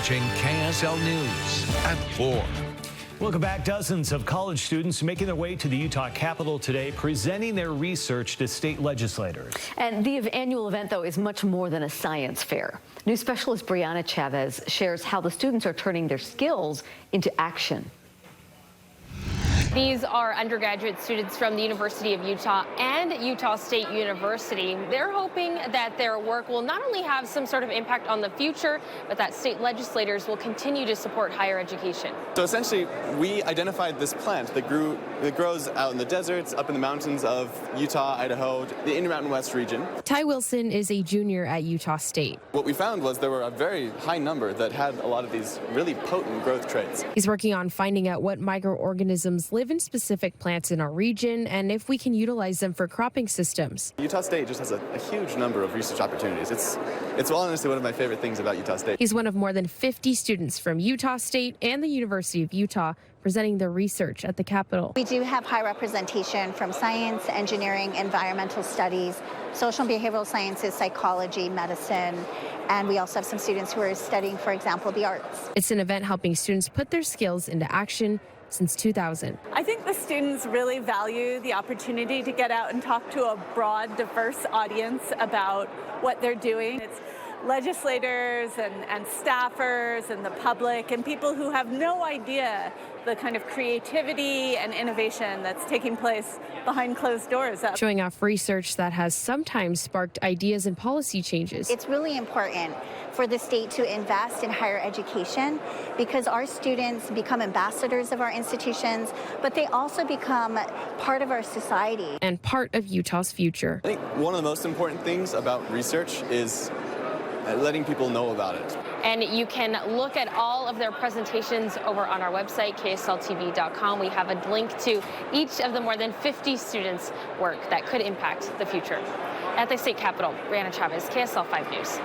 watching KSL News at 4. Welcome back. Dozens of college students making their way to the Utah Capitol today, presenting their research to state legislators. And the annual event, though, is much more than a science fair. News specialist Brianna Chavez shares how the students are turning their skills into action. These are undergraduate students from the University of Utah and Utah State University. They're hoping that their work will not only have some sort of impact on the future, but that state legislators will continue to support higher education. So essentially, we identified this plant that grows out in the deserts, up in the mountains of Utah, Idaho, the Intermountain West region. Ty Wilson is a junior at Utah State. What we found was there were a very high number that had a lot of these really potent growth traits. He's working on finding out what microorganisms live in specific plants in our region and if we can utilize them for cropping systems. Utah State just has a huge number of research opportunities. It's honestly one of my favorite things about Utah State. He's one of more than 50 students from Utah State and the University of Utah presenting their research at the Capitol. We do have high representation from science, engineering, environmental studies, social and behavioral sciences, psychology, medicine, and we also have some students who are studying, for example, the arts. It's an event helping students put their skills into action since 2000. I think the students really value the opportunity to get out and talk to a broad, diverse audience about what they're doing. It's legislators and staffers and the public and people who have no idea the kind of creativity and innovation that's taking place behind closed doors. Showing off research that has sometimes sparked ideas and policy changes. It's really important for the state to invest in higher education because our students become ambassadors of our institutions, but they also become part of our society. And part of Utah's future. I think one of the most important things about research is letting people know about it. And you can look at all of their presentations over on our website, ksltv.com. We have a link to each of the more than 50 students' work that could impact the future. At the state capitol, Brianna Chavez, KSL 5 News.